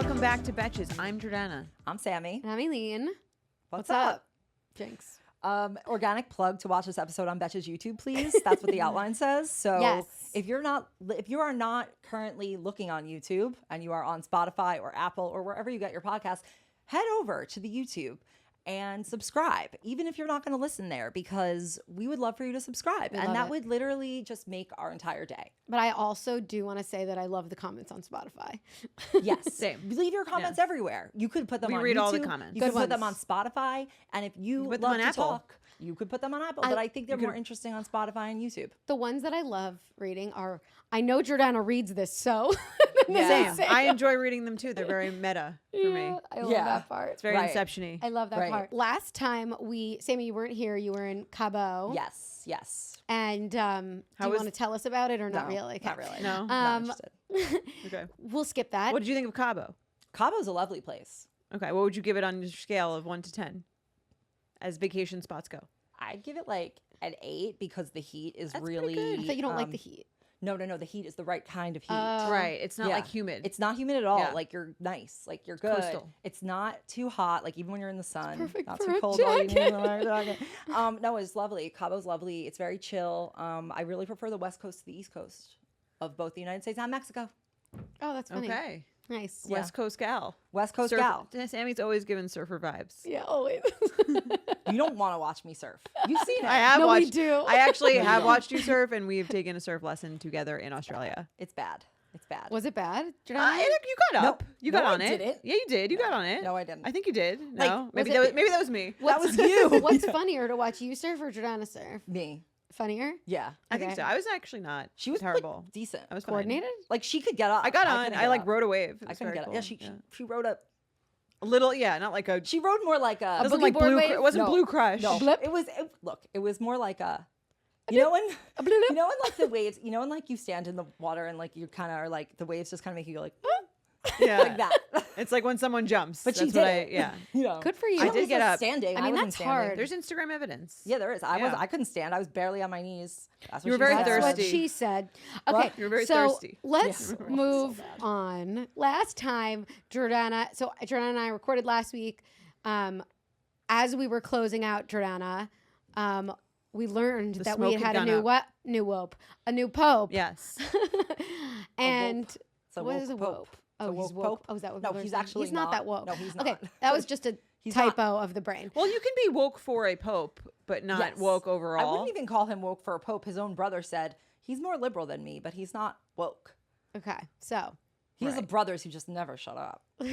welcome back to Betches. I'm Jordana. I'm Sami. And I'm Aleen. What's up? Jinx. Organic plug to watch this episode on Betch's YouTube, please. That's what the outline says. So Yes. if you are not currently looking on YouTube and you are on Spotify or Apple or wherever you get your podcast, head over to the YouTube and subscribe, even if you're not going to listen there, because we would love for you to subscribe. And that would literally just make our entire day. But I also do want to say that I love the comments on Spotify. Yes. Same. Leave your comments everywhere. You could put them on YouTube. We read all the comments. You Good could put them on ones. Spotify. And if you put them love on to Apple. talk, you could put them on Apple. But I think they're more interesting on Spotify and YouTube. The ones that I love reading are, I know Jordana reads this, so. Same. I enjoy reading them too. They're very meta for me. I love that part. It's very Right. Inception-y. I love that Right. part. Last time Sammy, you weren't here. You were in Cabo. Yes. And do you was- want to tell us about it or not No, really? Okay. Not really. No? Not interested. Okay. We'll skip that. What did you think of Cabo? Cabo's a lovely place. Okay. What would you give it on your scale of 1 to 10 as vacation spots go? I'd give it like an 8 because the heat is That's pretty really. good. I thought you don't like the heat. No. The heat is the right kind of heat. Right. It's not Yeah. like humid. It's not humid at all. Yeah. Like you're nice. Like you're good. coastal. It's not too hot. Like even when you're in the sun, perfect not for too a cold. while jacket. you're no, it's lovely. Cabo's lovely. It's very chill. I really prefer the West Coast to the East Coast of both the United States and Mexico. Oh, that's funny. Okay. Nice. Yeah. West Coast gal. West Coast Surfer- gal. Sammy's always given surfer vibes. Yeah, always. You don't want to watch me surf. You've seen it. I have No, we watched. do. I actually No, you have don't. watched you surf, and we've taken a surf lesson together in Australia. It's bad. It's bad. Was it bad? Jordana? You got up. Nope. You No, got I on it. didn't. Yeah, you did. You got on it. No, I didn't. I think you did. Like, No, was maybe it- maybe that was me. That was you. What's funnier, to watch you surf or Jordana surf? Me. Funnier? Yeah. I think Okay. so. I was actually not. She was terrible. Like, decent. I was fine. Coordinated? Like she could get up. I got on. couldn't I get like up. rode a wave. It I was couldn't very get up. cool. Yeah, she rode up. a little. Yeah, not like a. She rode more like a. It wasn't boogie like board blue. wave? It wasn't No. Blue Crush. No, Blip? it was more like a. You know when A blip? you know when like the waves. You know when like you stand in the water and like you kind of are like the waves just kind of make you go like Yeah, like that. It's like when someone jumps. But she That's did what it. Yeah. You know. Good for you. I She did was get up. standing. I mean, wasn't that's standing. hard. There's Instagram evidence. Yeah, there is. Yeah. I couldn't stand. I was barely on my knees. That's what You were she very said. That's what thirsty. she said. What? Okay, You were very so thirsty. let's Yeah. move So bad. on. Last time, Jordana and I recorded last week. As we were closing out Jordana, we learned The that smoke we had had a gone new up. a new pope. Yes. And It's a what woke is a pope. woke? It's Oh, a he's woke woke. pope. Oh, is that what No, people are he's saying? actually he's not that woke. No, he's Okay, not. that was just a He's not. typo of the brain. Well, you can be woke for a pope, but not Yes. woke I overall. wouldn't even call him woke for a pope. His own brother said he's more liberal than me, but he's not woke. Okay, so He has Right. brothers who just never shut up. so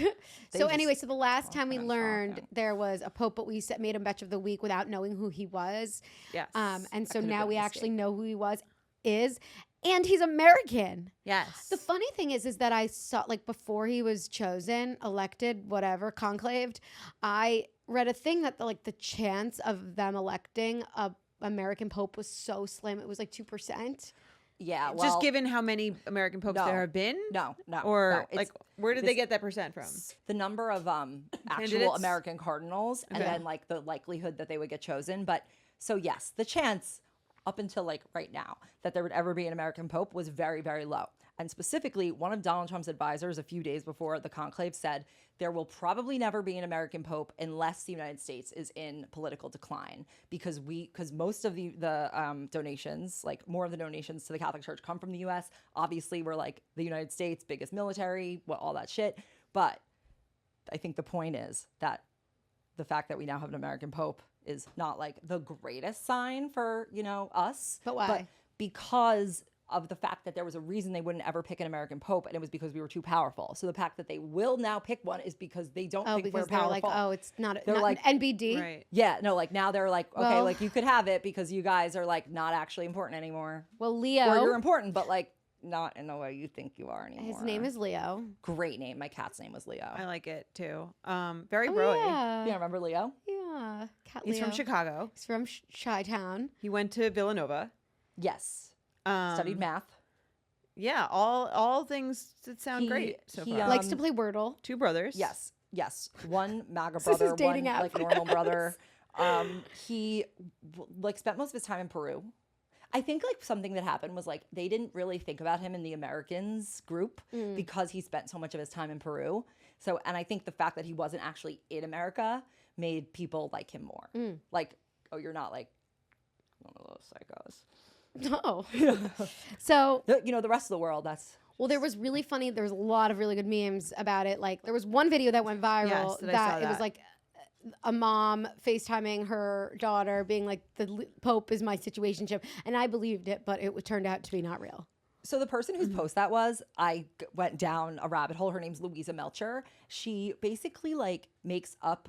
just anyway, so the last time we kinda learned talking. there was a pope, but we made him Betch of the Week without knowing who he was. Yes. And That so could've now been a we actually mistake. know who he is, and he's American. Yes. The funny thing is that I saw, like, before he was chosen, elected, whatever, conclaved, I read a thing that the chance of them electing a American pope was so slim. It was like 2%. Yeah, well, just given how many American popes no. there have been, no, or it's like where did they get that percent from? the number of actual Candidates? American cardinals, and Okay. then like the likelihood that they would get chosen. But so yes, the chance up until like right now that there would ever be an American pope was very, very low. And specifically, one of Donald Trump's advisors a few days before the conclave said there will probably never be an American pope unless the United States is in political decline, because most of the donations, like more of the donations to the Catholic Church, come from the U.S. Obviously, we're like the United States' biggest military, all that shit. But I think the point is that the fact that we now have an American pope is not like the greatest sign for, us. But why? But because of the fact that there was a reason they wouldn't ever pick an American pope, and it was because we were too powerful. So the fact that they will now pick one is because they don't think we're Because they're powerful. like, oh, it's not, They're not like- an NBD. Right. Yeah, no, like now they're like, okay, Well- like you could have it because you guys are like not actually important anymore. Well, Or you're Leo, important, but like not in the way you think you are anymore. his name is Leo. Great name. My cat's name was Leo. I like it too. Very Oh, broy. yeah. You remember Leo? Yeah. Cat He's Leo. from Chicago. He's from Chi-Town. He went to Villanova. Yes. Studied math. Yeah, all things that sound He- great so he, far. Likes to play Wordle. Two brothers. Yes. One MAGA This is brother, dating one app. like normal brother. He like spent most of his time in Peru. I think like something that happened was like they didn't really think about him in the Americans group because he spent so much of his time in Peru. So, and I think the fact that he wasn't actually in America made people like him more. Like, oh, you're not like one of those psychos. No. So, The rest of the world, that's... well, there was really funny. There was a lot of really good memes about it. Like, there was one video that went viral Yes, I saw it was that. like a mom FaceTiming her daughter, being like, "The Pope is my situationship," and I believed it, but it turned out to be not real. So the person whose post that was, I went down a rabbit hole. Her name's Louisa Melcher. She basically like makes up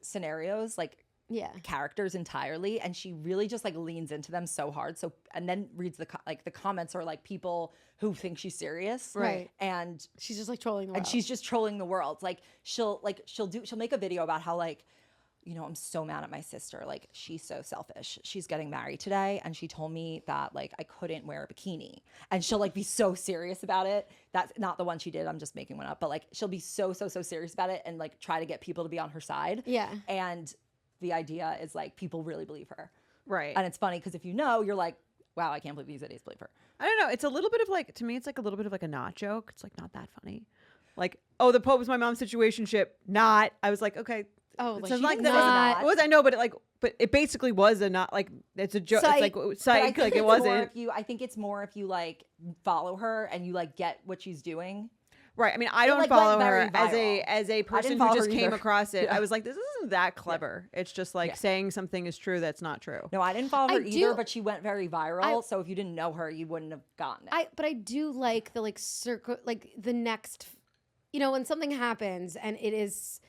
scenarios, like Yeah. characters entirely, and she really just like leans into them so hard. So and then reads the comments are like people who think she's serious, Right. And She's just like trolling the world. and she's just trolling the world. Like she'll make a video about how like, I'm so mad at my sister. Like, she's so selfish. She's getting married today, and she told me that like I couldn't wear a bikini. And she'll like be so serious about it. That's not the one she did. I'm just making one up. But like she'll be so serious about it and like try to get people to be on her side. Yeah. And the idea is like people really believe her. Right. And it's funny because if you're like, wow, I can't believe these idiots believe her. I don't know. It's a little bit of like, to me, it's like a little bit of like a not joke. It's like not that funny. Like, oh, the Pope was my mom's situationship. Not. I was like, okay. Oh, It's like, like she's that. not. It was, I know, but it basically was a not like, it's a joke. It's Psych. like But I psych. think Like it it's more wasn't. I think it's more if you like follow her and you like get what she's doing. Right. I mean, I don't like, follow went her very as a person who follow just her came either. across it. Yeah. I was like, this isn't that clever. It's just like Yeah. saying something is true that's not true. No, I didn't follow her I either, do- but she went very viral. So if you didn't know her, you wouldn't have gotten it. But I do like the like circle, like the next, when something happens and it is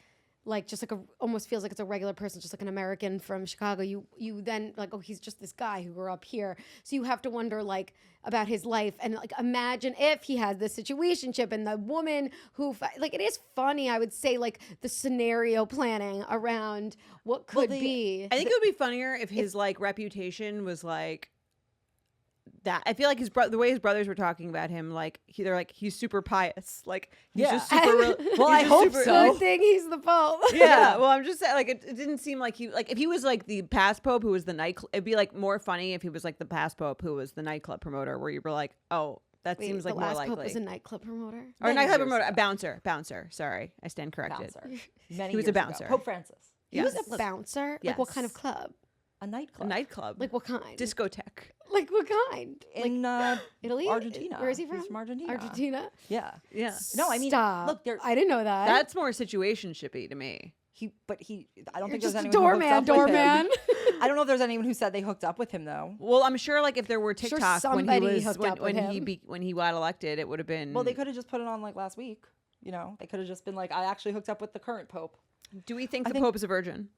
like just like almost feels like it's a regular person, just like an American from Chicago. You then like, oh, he's just this guy who grew up here. So you have to wonder like about his life and like imagine if he had this situationship and the woman who like it is funny. I would say like the scenario planning around what could be. I think it would be funnier if his like reputation was like that. I feel like the way his brothers were talking about him, like they're like he's super pious, like he's just super. Well, I hope so. Good thing he's the Pope. Yeah, well, I'm just saying, like it didn't seem like if he was like the past Pope who was the it'd be like more funny if he was like the past Pope who was the nightclub promoter, where you were like, oh, that Wait, seems like the more last likely. Pope was a nightclub promoter. Or a Many nightclub years promoter, ago. a bouncer. Sorry, I stand corrected. Bouncer. Many He was a years ago. bouncer. Pope Francis. He was Yes. a bouncer. Like what kind of Yes. club? A A nightclub. nightclub, Like what kind? discotheque. Like what kind? In Italy? Argentina. Where is he from? He's from Argentina. Argentina. Yeah. Yeah, No, I mean, Stop. look, there. I didn't know that. that's more situationshipy to me. I don't You're think just there's a anyone who hooked doorman. up with him. I don't know if there's anyone who said they hooked up with him though. Well, I'm sure like if there were Sure TikTok when he somebody was hooked up with when he got elected, it would have been. Well, they could have just put it on like last week. They could have just been like, I actually hooked up with the current Pope. Do we think I the think- Pope is a virgin?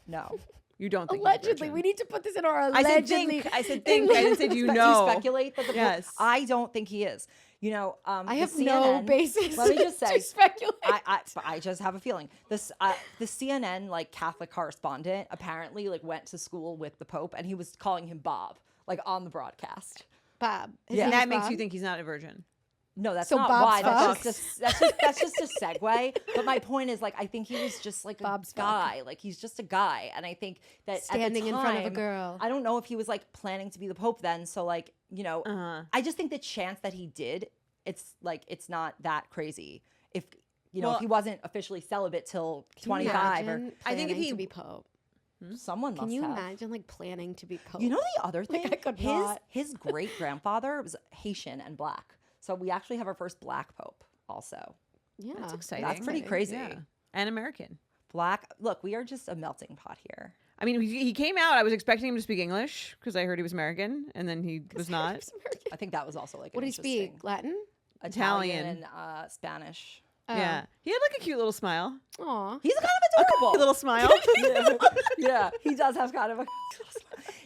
No. You don't think he's a Allegedly, virgin. we need to put this in our I said allegedly. think. I said think. I didn't say do you know. You speculate that the Pope. Yes. I don't think he is. I have the no CNN basis. Let me just say, to speculate. I just have a feeling the CNN like Catholic correspondent apparently like went to school with the Pope and he was calling him Bob like on the broadcast. Bob. His Yeah. And name's that makes Bob? you think he's not a virgin. No, that's So not Bob's why. fucks? That's just a segue. But my point is, like, I think he was just like a Bob's fuck. guy. Like, he's just a guy, and I think that at Standing the in front of a time, girl. I don't know if he was like planning to be the Pope then. So, like, I just think the chance that he did, it's not that crazy. If Well, if he wasn't officially celibate till Can you 25, or imagine I think if planning he- to be Pope. someone Can must you have. imagine like planning to be Pope? You know the other thing? Like, I could not. His great grandfather was Haitian and black. So we actually have our first black Pope also. Yeah, That's exciting. That's pretty crazy. Yeah. And American. Black. Look, we are just a melting pot here. I mean, he came out. I was expecting him to speak English because I heard he was American, and then he was not. I think that was also like What an do you speak? interesting- Latin? Italian Italian. and Spanish. Yeah, he had like a cute little smile. Aw. He's kind of adorable. A little smile. Yeah, he does have kind of a.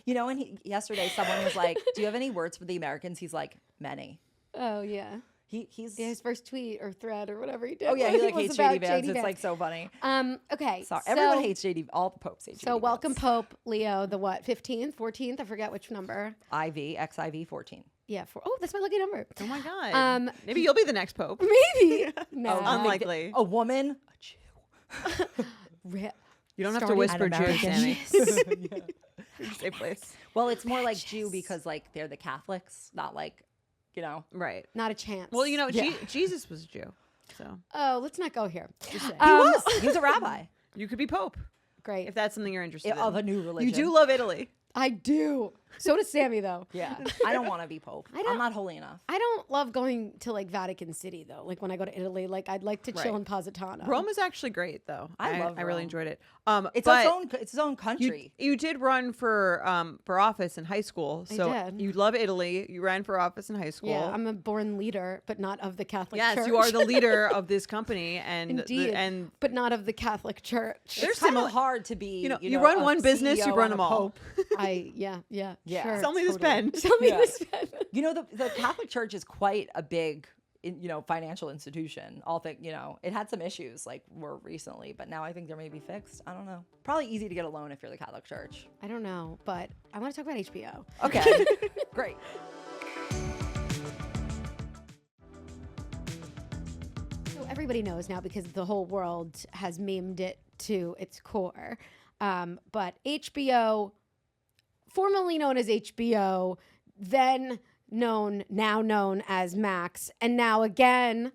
And yesterday someone was like, "Do you have any words for the Americans?" He's like, "Many." Oh yeah. He's. Yeah, his first tweet or thread or whatever he did. Oh yeah, he like was hates about JD Vance. It's Vance. like so funny. Okay. Sorry, so, everyone hates JD. All the popes hate JD. So welcome Vance. Pope Leo the what? 15th, 14th? I forget which number. XIV 14. Yeah. Oh, that's my lucky number. Oh my god. Maybe you'll be the next pope. Maybe. No. Unlikely. A woman, a Jew. Rip. You don't have to Starting whisper an Jew, American. Sammy. Safe place. Well, it's more like Jew because like they're the Catholics, not like, you know. Right. Not a chance. Well, you know, Jesus was a Jew. So Oh, let's not go here. just saying. He was a rabbi You could be Pope Great. if that's something you're interested in. of a new religion. You do love Italy. I do. So does Sami, though. Yeah. I don't want to be Pope. I'm not holy enough. I don't love going to like Vatican City though. Like when I go to Italy, like I'd like to chill Right. in Positano. Rome is actually great, though. I love I really Rome. enjoyed it. It's but its own country. you did run for office in high school, so did. you love Italy. You ran for office in high school. Yeah, I'm a born leader, but not of the Catholic Yes, Church. you are the leader of this company, and Indeed, and but not of the Catholic Church. They're It's kind similar. of hard to be. You run a one business, you CEO run and them a all. pope. Yeah. Yeah. Sure. Sell me this pen. Tell me Yeah. this pen. You know, the Catholic Church is quite a big, financial institution. It had some issues like more recently, but now I think they're maybe fixed. I don't know. Probably easy to get a loan if you're the Catholic Church. I don't know, but I want to talk about HBO. Okay, great. So everybody knows now because the whole world has memed it to its core. But HBO, formerly known as HBO, then now known as Max, and now again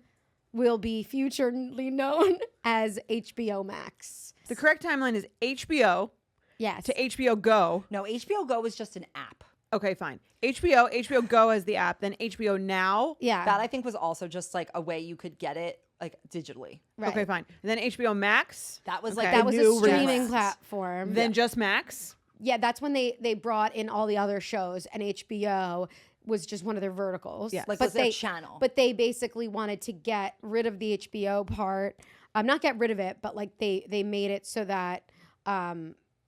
will be futurely known as HBO Max. The correct timeline is HBO Yes. to HBO Go. No, HBO Go is just an app. Okay, fine. HBO Go as the app, then HBO Now. Yeah. That I think was also just like a way you could get it like digitally. right. Okay, fine. And then HBO Max. That was Okay. like That the was a new streaming release. platform. Then just Max. Yeah, that's when they brought in all the other shows, and HBO was just one of their verticals. Yes. Like but was their channel. But they basically wanted to get rid of the HBO part. Not get rid of it, but like they made it so that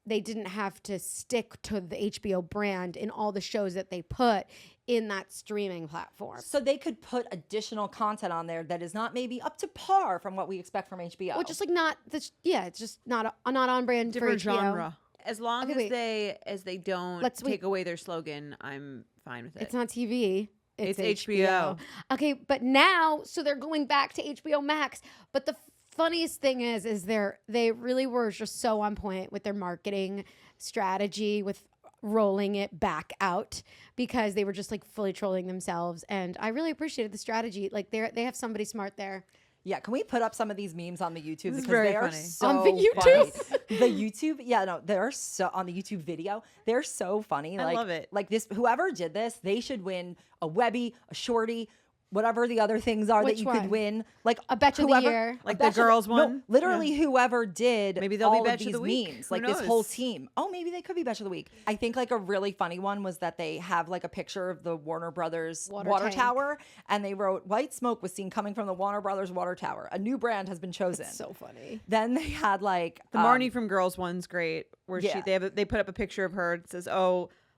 they didn't have to stick to the HBO brand in all the shows that they put in that streaming platform. So they could put additional content on there that is not maybe up to par from what we expect from HBO. Well, just like not this. Yeah, it's just not on brand Different for HBO. genre. As long Okay, as wait. they don't Let's take away their slogan, I'm fine with it. It's not TV. It's HBO. Okay, but now, so they're going back to HBO Max. But the funniest thing is they really were just so on point with their marketing strategy with rolling it back out because they were just like fully trolling themselves. And I really appreciated the strategy. Like they have somebody smart there. Yeah, can we put up some of these memes on the YouTube This is because very they are funny. so On the funny. YouTube? The YouTube, yeah, no, they're so on the YouTube video. They're so funny. I Like, love it. Like this, whoever did this, they should win a Webby, a Shorty, whatever the other things are Which that you one? could win. Like A Betch of the Year. Like a the Betch of girls no, one? literally whoever did Maybe they'll be all Betch of of the these Week. memes, Who like this whole knows? team. Oh, maybe they could be Betch of the Week. I think like a really funny one was that they have like a picture of the Warner Brothers Water water tank. tower, and they wrote "White smoke was seen coming from the Warner Brothers water tower. A new brand has been chosen." So funny. Then they had like The Marnie from Girls one's great, where yeah. they put up a picture of her. It says,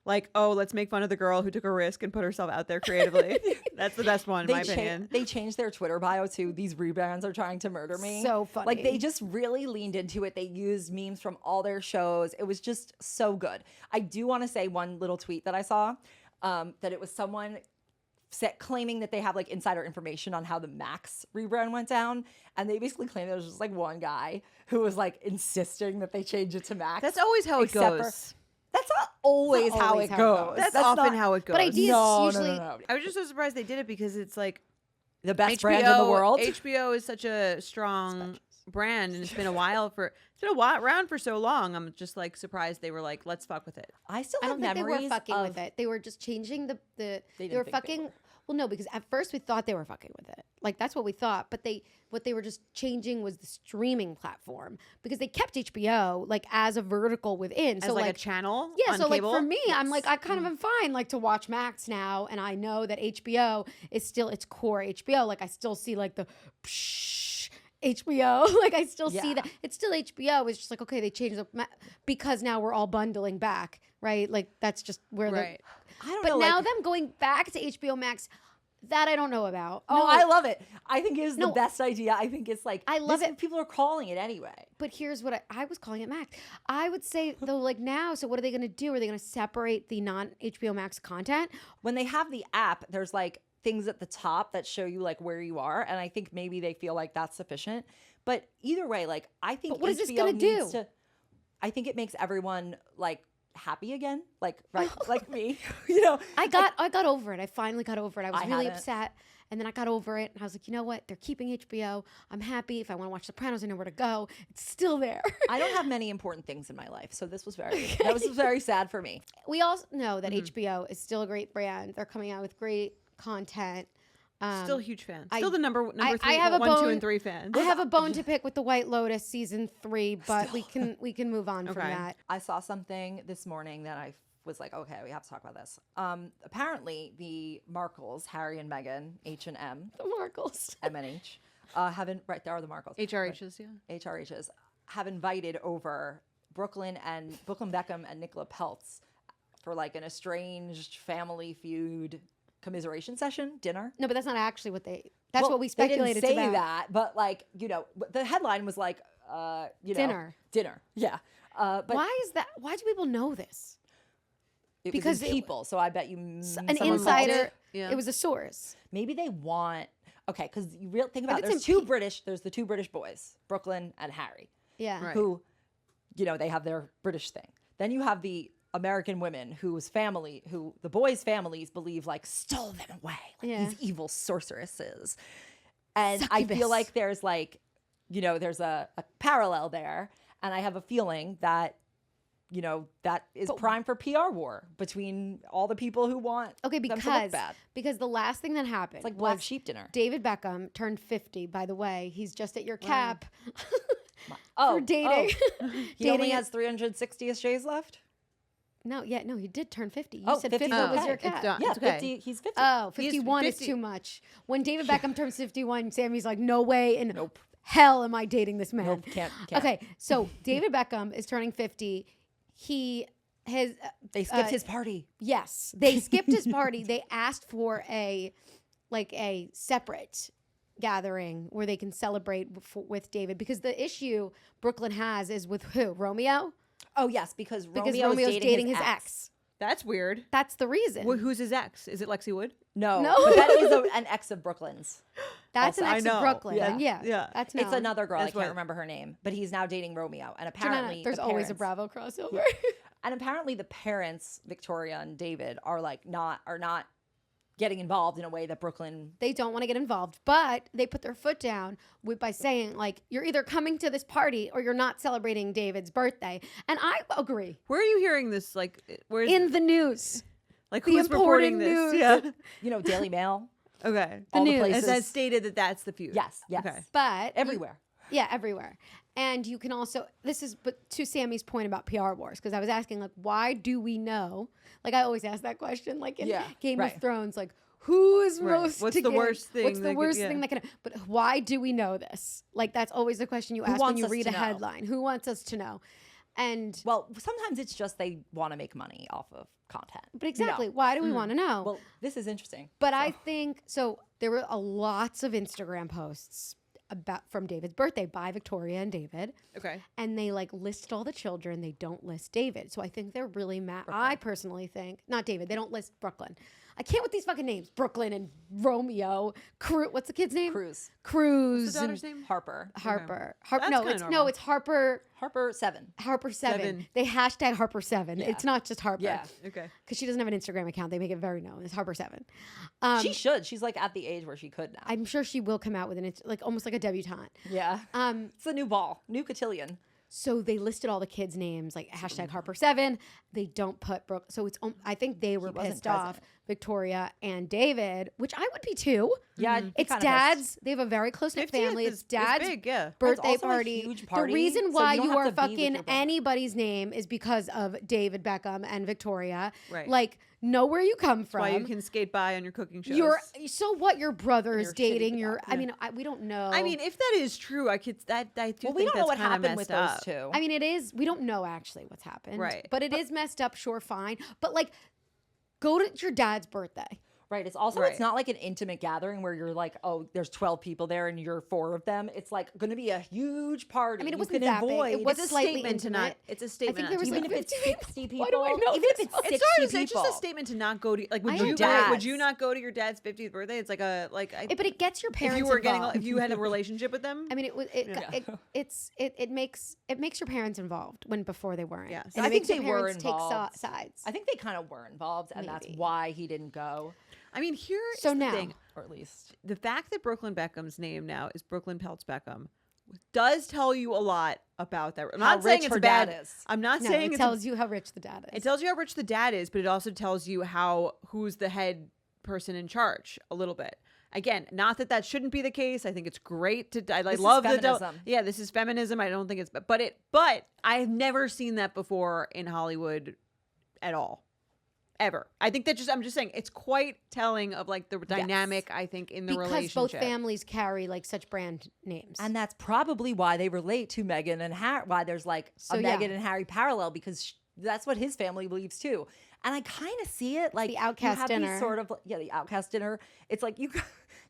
let's make fun of the girl who took a risk and put herself out there creatively. That's the best one, in my opinion. They changed their Twitter bio to "These rebrands are trying to murder me." So funny. Like they just really leaned into it. They used memes from all their shows. It was just so good. I do want to say one little tweet that I saw that it was someone claiming that they have like insider information on how the Max rebrand went down, and they basically claimed there was just like one guy who was like insisting that they change it to Max. That's always how it Except for- goes. That's not always, Not how, always it how it goes. goes. That's often not- how it goes. But ideas No, usually. no. I was just so surprised they did it because it's like The best HBO, brand in the world. HBO is such a strong brand, and it's been around for so long. I'm just like surprised they were like, let's fuck with it. I still I have don't think they memories were fucking of with it. They were just changing the They they didn't were think they fucking were. well no, because at first we thought they were fucking with it. Like that's what we thought. But what they were just changing was the streaming platform because they kept HBO like as a vertical within. As So like a channel. yeah, on so cable. like for me, I'm like I kind of am fine like to watch Max now, and I know that HBO is still its core HBO. Like I still see like the psh, HBO. Like I still see Yeah. that it's still HBO. It's just like okay, they changed because now we're all bundling back, right? Like that's just where Right. I don't But know. now like, them going back to HBO Max, that I don't know about. oh, No, I love it. I think it is No. the best idea. I think it's like I love this is it. what people are calling it anyway. But here's what I was calling it Max. I would say though, like now, so what are they going to do? Are they going to separate the non HBO Max content? When they have the app, there's like things at the top that show you like where you are, and I think maybe they feel like that's sufficient. But either way, like I think But what is this HBO gonna do? needs to- I think it makes everyone like happy again, like like me, you know. I got over it. I finally got over it. I was I really hadn't. upset. And then I got over it. And I was like, you know what? They're keeping HBO. I'm happy. If I want to watch Sopranos, I know where to go. It's still there. I don't have many important things in my life, so this was that was very sad for me. We all know that HBO is still a great brand. They're coming out with great content. Still a huge fan. Still the number three, I have a 1, 2, bone- and 3 fan. I have a bone to pick with the White Lotus season 3, but we can move on from Okay. that. I saw something this morning that I was like, okay, we have to talk about this. Apparently, the Markles, Harry and Meghan, H&M, The Markles. M&H, haven't, right, there are the Markles. HRHs, yeah. HRHs have invited over Brooklyn Beckham and Nicola Peltz for like an estranged family feud commiseration session dinner. No, but that's not actually what that's Well, what we speculated They didn't say about. that, but like, you know, the headline was like, you know, dinner. Yeah. But Why is that? Why do people know this? it because was in people, so I bet you An someone called insider. it. Yeah. It was a source. Maybe they want because you real think about it, it's there's in there's the two British boys, Brooklyn and Harry, Yeah. Right. who, you know, they have their British thing. Then you have the American women who the boys' families believe like stole them away, like Yeah. these evil sorceresses. And I Succubus. feel like there's like, you know, there's a parallel there. And I have a feeling that, you know, that is prime for PR war between all the people who want Okay, them to look because bad. the last thing that happened It's like black was sheep dinner. David Beckham turned 50. By the way, he's just at your cap Oh, for dating. He only Dating- has 360 days left? No, he did turn 50. You Oh, said 50 50 's was okay. your It's cap. done. Yeah, It's okay. 50. He's 50. Oh, He is 51 is 50. too much. When David Beckham turns 51, Sammy's like, no way in Nope. hell am I dating this man. Nope, can't. Okay, so David Beckham is turning 50. He has They skipped his party. yes, they skipped his party. They asked for a separate gathering where they can celebrate with David, because the issue Brooklyn has is with who? Romeo? Oh, yes, because Because Romeo Romeo's is dating his ex. That's weird. That's the reason. Who's his ex? Is it Lexi Wood? No, No. but that is an ex of Brooklyn's. That's an I ex know. of Brooklyn. Yeah. Yeah. Yeah. That's It's known. another girl. That's I can't what- remember her name, but he's now dating Romeo. And Jordana, apparently, there's the always a parents- Bravo crossover. And apparently, the parents, Victoria and David, are not getting involved in a way that Brooklyn. They don't want to get involved, but they put their foot down by saying, like, you're either coming to this party or you're not celebrating David's birthday. And I agree. Where are you hearing this? Like, where's In the news. like the who's reporting important this? news. Yeah. You know, Daily Mail. Okay. all the news. places. As that stated that that's the feud. Yes, yes. Okay. But Everywhere. yeah, everywhere. And you can also, but to Sammy's point about PR wars, because I was asking, like, why do we know? Like, I always ask that question, like in Yeah, Game right. of Thrones, like, who is Right. most What's to the get- worst thing What's that the could- worst yeah. thing that can, but why do we know this? Like, that's always the question you ask when wants you us read to a know? headline. Who wants us to know? And, Well, sometimes it's just they want to make money off of content. but exactly, You know? why do we want to know? Well, this is interesting. But I think so. There were lots of Instagram posts from David's birthday by Victoria and David, Okay. and they like list all the children. They don't list David, so I think they're really mad. I personally think not David. They don't list Brooklyn. I can't with these fucking names. Brooklyn and Romeo. What's the kid's name? Cruz, Cruz. What's the daughter's and name? Harper, Harper. That's No, kinda it's normal. it's Harper. Harper 7. Harper 7. Seven. They hashtag Harper 7. Yeah. It's not just Harper. Yeah. Okay. Because she doesn't have an Instagram account. They make it very known. It's Harper 7. She should. She's like at the age where she could now. I'm sure she will come out with like almost like a debutante. Yeah. It's the new ball, new cotillion. So they listed all the kids' names, like hashtag Harper 7. They don't put Brooke. So it's I think they were wasn't pissed off, Victoria and David, which I would be too. Yeah, I'd be It's kinda dad's. pissed. They have a very close knit 50th family. is It's dad's big, yeah. birthday It's also a party. huge The party, reason so why you don't you have are to be with fucking your brother. anybody's name is because of David Beckham and Victoria. Right. Like, know where you come from. Why you can skate by on your cooking shows. You're so what? Your brother is You're shitty dating. for Your. that. I mean, we don't know. I mean, if that is true, I do Well, we think don't know that's what kinda happened with messed those up. two. I mean, it is. We don't know actually what's happened. Right. But it is messed up. Sure, fine. But like, go to your dad's birthday. Right. It's also, it's not like an intimate gathering where you're like, oh, there's 12 people there and you're 4 of them. It's like going to be a huge party. I mean, it You wasn't can that big. avoid. It was It's a slightly statement to not. intimate. It's a I statement. think there was even like if it's 50 60 people. Why do I know even if this? it's 60 It's hard. people. It's just a statement to not go to. Like, would I you know, go? but- Would you not go to your dad's 50th birthday? It's like a But it gets your parents if you were involved. if you had a relationship with them. I mean, it makes your parents involved when before they weren't. Yes. And I it think makes your they were parents take involved. sides. I think they kind of were involved, and that's Maybe. why he didn't go, I mean, here is So the now- thing. or at least. The fact that Brooklyn Beckham's name now is Brooklyn Peltz Beckham does tell you a lot about that. I'm How not saying rich it's her a bad. dad is. I'm not No, saying it it's tells you how rich the dad is. It tells you how rich the dad is, but it also tells you who's the head person in charge a little bit. Again, not that shouldn't be the case. I think it's great to. I This is love feminism. Yeah, this is feminism. I don't think it's, but I've never seen that before in Hollywood, at all, ever. I think I'm just saying it's quite telling of like the dynamic. I think in the because relationship. both families carry like such brand names. And that's probably why they relate to Meghan and Harry, why there's like So, a yeah. Meghan and Harry parallel, because that's what his family believes too. And I kind of see it like The outcast you have these dinner. sort of, the outcast dinner. It's like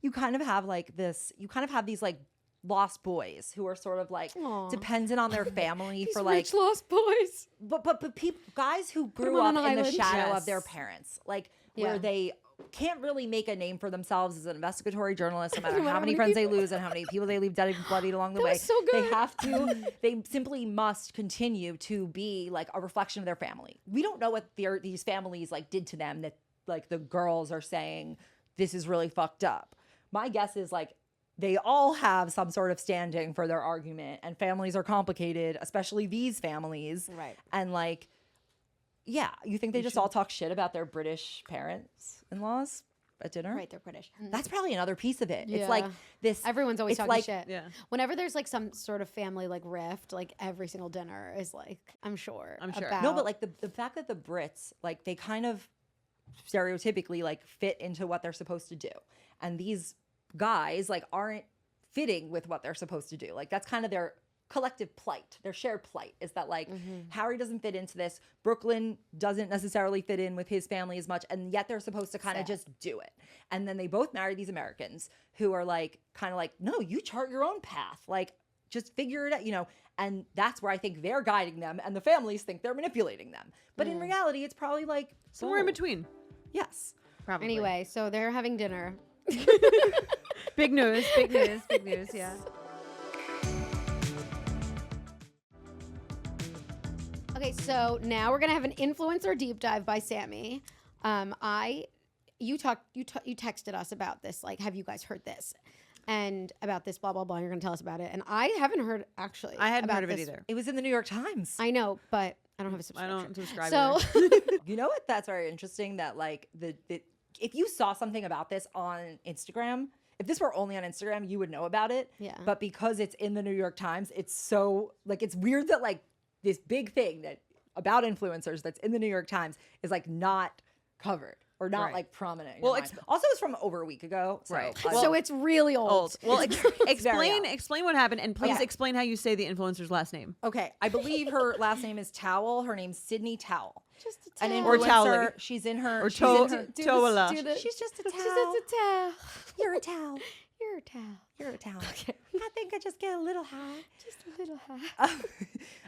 you kind of have like this, you kind of have these like lost boys who are sort of like Aw. dependent on their family These for like, rich lost boys. but people, guys who 'em grew on up an in the island. shadow Yes. of their parents, like Yeah. where they can't really make a name for themselves as an investigatory journalist, no matter No matter how many how friends many they lose and how many people they leave dead and bloodied along the That way. was so They good. have to, they simply must continue to be like a reflection of their family. We don't know what these families like did to them that like the girls are saying this is really fucked up. My guess is like they all have some sort of standing for their argument, and families are complicated, especially these families. Right. And like, yeah, you think they just all talk shit about their British parents-in-laws at dinner? Right, they're British. That's probably another piece of it. It's like Yeah. this. Everyone's always it's talking like, shit. Yeah. Whenever there's like some sort of family like rift, like every single dinner is like, I'm sure. I'm sure. About, No, but like the fact that the Brits, like they kind of stereotypically like fit into what they're supposed to do. And these guys like aren't fitting with what they're supposed to do. Like that's kind of their collective plight, their shared plight is that like Harry doesn't fit into this. Brooklyn doesn't necessarily fit in with his family as much. And yet they're supposed to kind of just do it. And then they both marry these Americans who are like, kind of like, no, you chart your own path. Like just figure it out, you know, and that's where I think they're guiding them and the families think they're manipulating them. But in reality, it's probably like somewhere in both. between. Yes. Probably. anyway, so they're having dinner. big news. Big news. Big news. Yeah. Okay, so now we're gonna have an influencer deep dive by Sami. You texted us about this. Like, have you guys heard this? And about this, blah blah blah. You're gonna tell us about it. And I haven't heard actually. I hadn't about heard of it this. either. It was in the New York Times. I know, but I don't have a I subscription. don't subscribe. So either. You know what? That's very interesting. That like the if you saw something about this on Instagram, if this were only on Instagram, you would know about it. Yeah. But because it's in the New York Times, it's so like it's weird that like this big thing that about influencers that's in the New York Times is like not covered or not Right. like prominent. in Well, your mind. Also, it's from over a week ago. So, Right. so it's really old. Old. Well, It's very old. explain what happened, and please Okay. explain how you say the influencer's last name. Okay, I believe her last name is Towle. Her name's Sydney Towle. Just a An towel. Or influencer. Towley. She's in her. Or she's to- in her- Toala. She's just a Just towel. a towel. You're a towel. You're a towel. You're a towel. I think I just get a little high. Just a little high.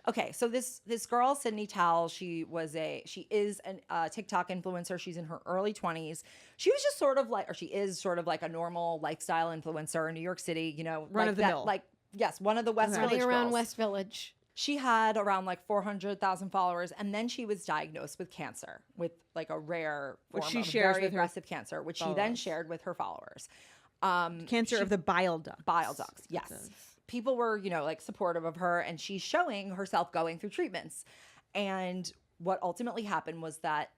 Okay, so this girl, Sydney Towle, she is a TikTok influencer. She's in her early 20s. She was just sort of like, or she is sort of like a normal lifestyle influencer in New York City. You know, Run like of the that, mill. like yes, one of the West Running Village around girls. West Village. She had around like 400,000 followers, and then she was diagnosed with cancer, with like a rare Which form she of shares very with her aggressive cancer, which she then followers. shared with her followers. Cancer of the bile duct. Bile ducts, yes. People were, you know, like supportive of her, and she's showing herself going through treatments. And what ultimately happened was that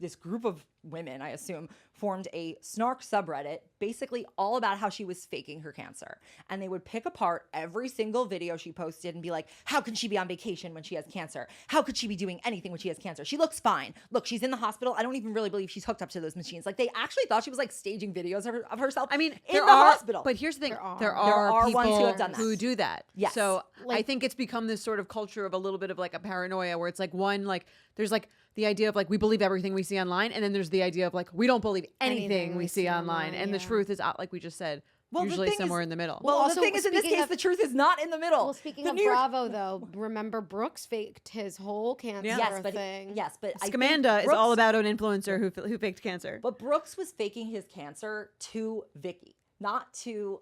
this group of women, I assume, formed a snark subreddit, basically all about how she was faking her cancer. And they would pick apart every single video she posted and be like, how can she be on vacation when she has cancer? How could she be doing anything when she has cancer? She looks fine. Look, she's in the hospital. I don't even really believe she's hooked up to those machines. Like they actually thought she was like staging videos of herself. I mean, in there the are, hospital. but here's the thing: there There are are people ones who have done that. who do that. Yes. So I Like- think it's become this sort of culture of a little bit of like a paranoia, where it's like one, like there's like the idea of like we believe everything we see online, and then there's the idea of like, we don't believe anything, Anything we we see see online. online, And the yeah. truth is out, like we just said, Well, the usually thing somewhere is- in the middle. Well, also, the thing is, in this speaking case, of- the truth is not in the middle. Well, speaking The of New York- Bravo, though, remember Brooks faked his whole cancer Yes, but thing. I think Scamanda is Brooks- all about an influencer who faked cancer. But Brooks was faking his cancer to Vicky, not to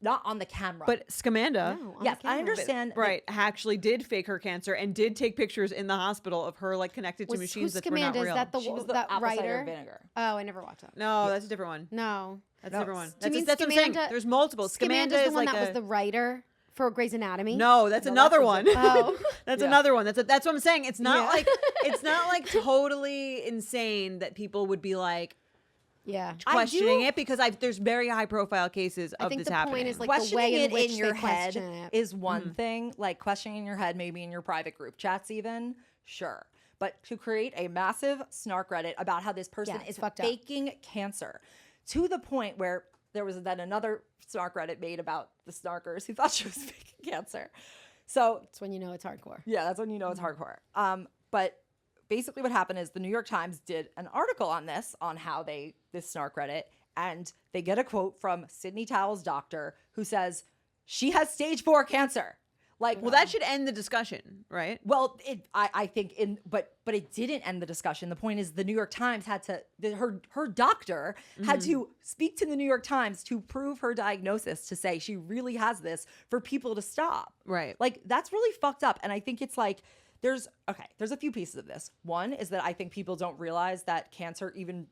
not on the camera. But Scamanda, No, on yes, the I camera. understand. that- right, actually did fake her cancer and did take pictures in the hospital of her like connected to Was- machines who's that were not Scamanda? real. Is that the She was the that apple cider writer? vinegar. Oh, I never watched that. No, that's a different one. No. That's No, a different one. Do you That's, mean that's what I'm saying. Scamanda- There's multiple. Scamanda's Scamanda the is one like that was the writer for Grey's Anatomy. No, that's No, another that's a one. Oh. That's Yeah. another one. That's what I'm saying. It's not Yeah. like it's not like totally insane that people would be like Yeah. questioning it because there's very high profile cases of I think this the happening. point is like the Questioning way in it which in your they head question it. is one thing. Like questioning in your head, maybe in your private group chats, even sure. But to create a massive snark Reddit about how this person Yeah, it's is fucked up. faking cancer to the point where there was then another snark Reddit made about the snarkers who thought she was faking cancer. So That's when you know it's hardcore. yeah, that's when you know it's hardcore. But basically what happened is the New York Times did an article on this, on how this snark Reddit, and they get a quote from Sydney Towle's doctor who says, she has stage 4 cancer. Like, well, that should end the discussion, right? well, I think but it didn't end the discussion. The point is the New York Times had to, her doctor had to speak to the New York Times to prove her diagnosis, to say she really has this for people to stop. Right. Like, that's really fucked up. And I think it's like, there's a few pieces of this. One is that I think people don't realize that cancer even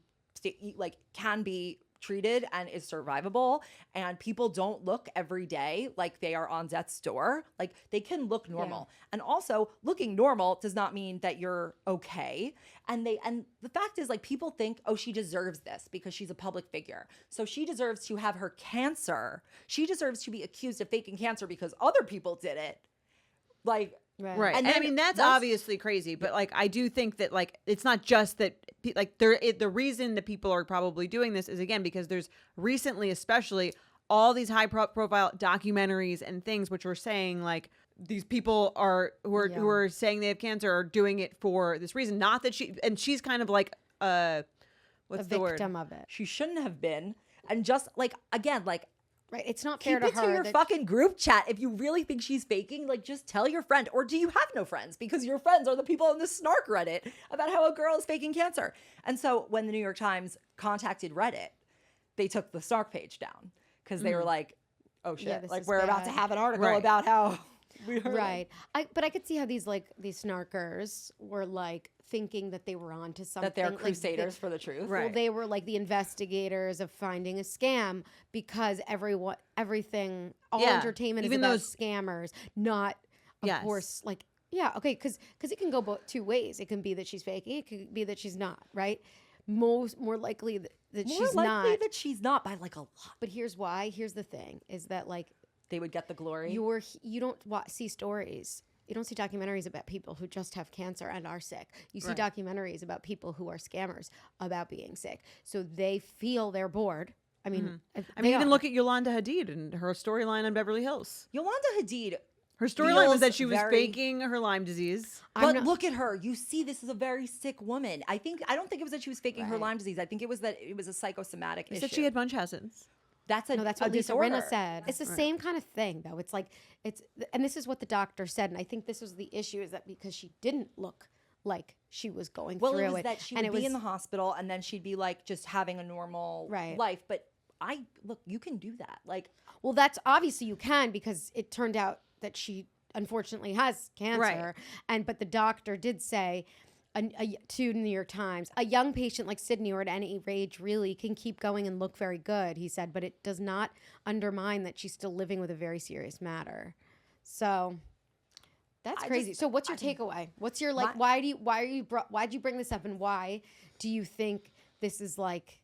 can be treated and is survivable, and people don't look every day like they are on death's door. Like, they can look normal. And also, looking normal does not mean that you're okay. And the fact is, like, people think, oh, she deserves this because she's a public figure, so she deserves to have her cancer, she deserves to be accused of faking cancer because other people did it. Like, Right. And And I then mean, that's once- obviously crazy, but like, I do think that like, it's not just that like the reason that people are probably doing this is again, because there's recently, especially all these high profile documentaries and things, which were saying like, these people who are saying they have cancer are doing it for this reason. Not that she's kind of like, what's A the word? victim of it. she shouldn't have been. And just like, again, like, Right. It's not fair keep to it her. to your that- fucking group chat. If you really think she's faking, like, just tell your friend. Or do you have no friends? Because your friends are the people in the snark Reddit about how a girl is faking cancer. And so when the New York Times contacted Reddit, they took the snark page down because they were like, oh shit, this like, is we're about to bad. have an article Right. about how we heard. Right. But I could see how these snarkers were like thinking that they were onto something. That they're like, crusaders for the truth. Right. Well, they were like the investigators of finding a scam because everything, all Yeah, entertainment even is about those- scammers, not, of Yes. course, like, yeah, okay, because it can go two ways. It can be that she's faking. It could be that she's not, right? More likely that More she's likely not. that she's not by like a lot. But here's why. Here's the thing: is that like They would get the glory. you don't see stories. You don't see documentaries about people who just have cancer and are sick. You see Right. documentaries about people who are scammers about being sick. So they feel they're bored. I mean, I mean, even look at Yolanda Hadid and her storyline on Beverly Hills. Yolanda Hadid. Her storyline was Feels that she was very- faking her Lyme disease. But look at her. You see, this is a very sick woman. I don't think it was that she was faking her Right. Lyme disease. I think it was that it was a psychosomatic She issue. said she had Munchausen's. That's a No, that's a what Lisa disorder. Rinna said. It's the same kind of thing, though. It's like and this is what the doctor said, and I think this was the issue: is that because she didn't look like she was going Well, through it was that she would be in the hospital and then she'd be like just having a normal Right. life. But look, you can do that. Like, Well, that's obviously you can because it turned out that she unfortunately has cancer, but the doctor did say. To New York Times, a young patient like Sydney or at any age really can keep going and look very good, he said, but it does not undermine that she's still living with a very serious matter. So that's crazy. So what's your takeaway? What's your like? Why'd you bring this up, and why do you think this is like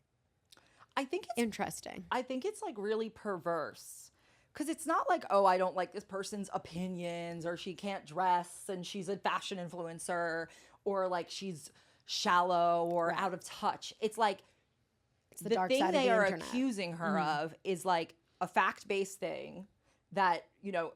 I think it's interesting? I think it's like really perverse. Because it's not like, oh, I don't like this person's opinions, or she can't dress and she's a fashion influencer, or like she's shallow or out of touch. It's like the the dark thing side of they the are internet. accusing her of is like a fact-based thing that, you know,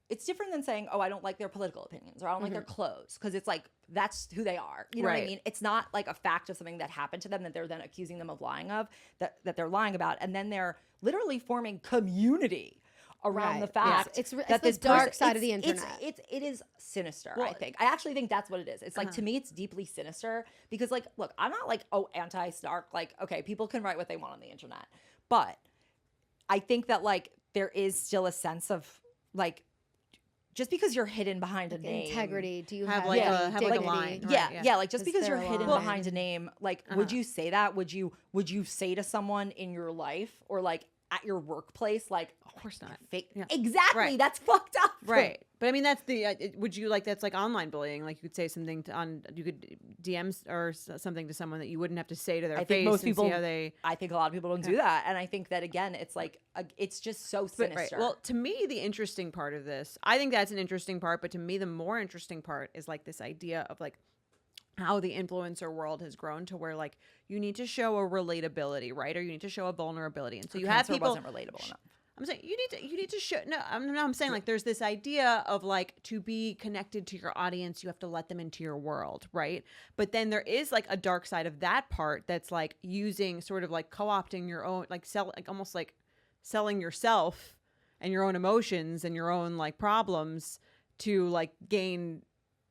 it's different than saying, oh, I don't like their political opinions or I don't like their clothes, because it's like, that's who they are. You know what I mean? It's not like a fact of something that happened to them that they're then accusing them of lying of, that they're lying about. And then they're literally forming community around the fact it's that the this dark person, side of the internet. It is sinister, I think. I actually think that's what it is. It's like, to me, it's deeply sinister because, like, look, I'm not like, oh, anti-snark. Like, okay, people can write what they want on the internet. But I think that, like, there is still a sense of, like, just because you're hidden behind a name, integrity. Do you have have like any a dignity? line? Yeah, like, just Is because you're there a hidden line? behind a name, like, would you say that? Would you say to someone in your life or like at your workplace, like, Of course not. fake? Yeah. Exactly. Right. That's fucked up. Right. But I mean, that's the, would you like, that's like online bullying. Like, you could say something you could DM or something to someone that you wouldn't have to say to their I face. think most and people, see how they, I think a lot of people don't do that. And I think that, again, it's like, it's just so sinister. Right. Well, to me, the interesting part of this, I think that's an interesting part. But to me, the more interesting part is like this idea of like how the influencer world has grown to where like you need to show a relatability, right? Or you need to show a vulnerability. And so you have Cancer people wasn't relatable enough. I'm saying you need to show I'm saying like there's this idea of like to be connected to your audience, you have to let them into your world, right? But then there is like a dark side of that part that's like using sort of like co-opting your own like almost like selling yourself and your own emotions and your own like problems to like gain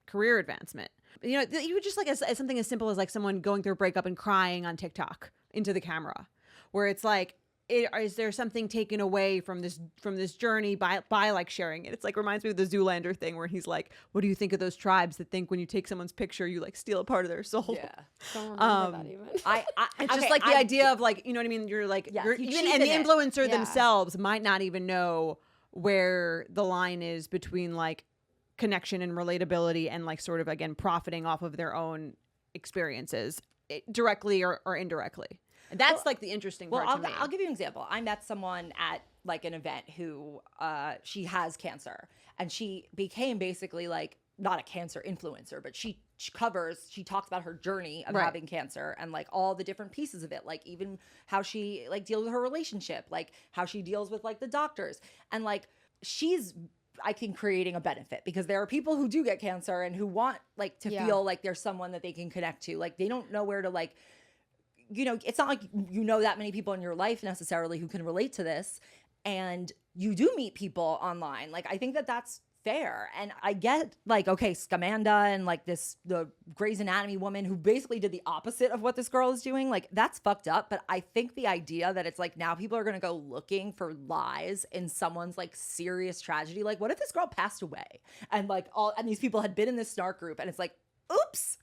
career advancement. You know, you would just like as something as simple as like someone going through a breakup and crying on TikTok into the camera, where it's like, is there something taken away from this journey by like sharing it? It's like reminds me of the Zoolander thing where he's like, what do you think of those tribes that think when you take someone's picture you like steal a part of their soul? Yeah. Don't remember that even. It's just like the idea of like, you know what I mean? You're like, Yes, you're you even, and the cheapen it. influencer Yeah. themselves might not even know where the line is between like connection and relatability and like sort of, again, profiting off of their own experiences directly or indirectly. And that's like the interesting part to me. I'll give you an example. I met someone at like an event who she has cancer, and she became basically like not a cancer influencer, but she talks about her journey of having cancer and like all the different pieces of it, like even how she like deals with her relationship, like how she deals with like the doctors, and like she's, I think, creating a benefit because there are people who do get cancer and who want like to feel like there's someone that they can connect to. Like they don't know where to like, you know, it's not like you know that many people in your life necessarily who can relate to this, and you do meet people online. Like I think that that's fair, and I get like, okay, Scamanda and like the Grey's Anatomy woman who basically did the opposite of what this girl is doing, like that's fucked up. But I think the idea that it's like now people are gonna go looking for lies in someone's like serious tragedy, like what if this girl passed away and like and these people had been in this snark group and it's like, oops.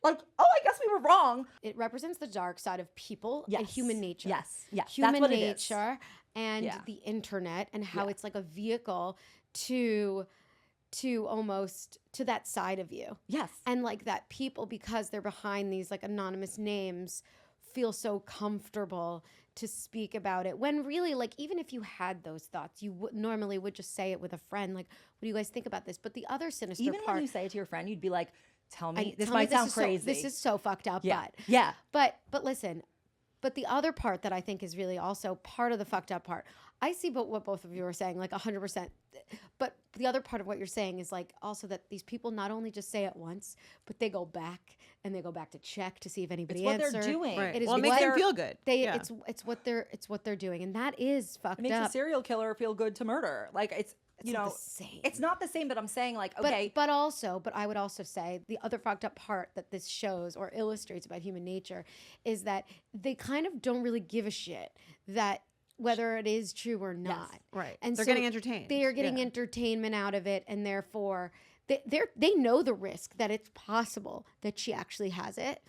Like, oh, I guess we were wrong. It represents the dark side of people and human nature. Yes. Human That's what it is. nature and the internet and how it's like a vehicle to almost to that side of you. Yes. And like that people, because they're behind these like anonymous names, feel so comfortable to speak about it. When really, like, even if you had those thoughts, you normally would just say it with a friend. Like, what do you guys think about this? But the other sinister Even part. when you say it to your friend, you'd be like, tell me, this tell might me sound is crazy. this is so fucked up, Yeah. but listen, but the other part that I think is really also part of the fucked up part, I see what both of you are saying, like 100%. But the other part of what you're saying is like also that these people not only just say it once, but they go back and they go back to check to see if anybody It's what answered. they're doing. Right. It is Well, it makes what them feel good. It's what they're doing, and that is fucked It makes up. a serial killer feel good to murder. Like it's you not know, the same. it's not the same, but I'm saying like, okay. But I would also say the other fucked up part that this shows or illustrates about human nature is that they kind of don't really give a shit that whether it is true or not. Right. And They're so getting entertained. They are getting entertainment out of it, and therefore they know the risk that it's possible that she actually has it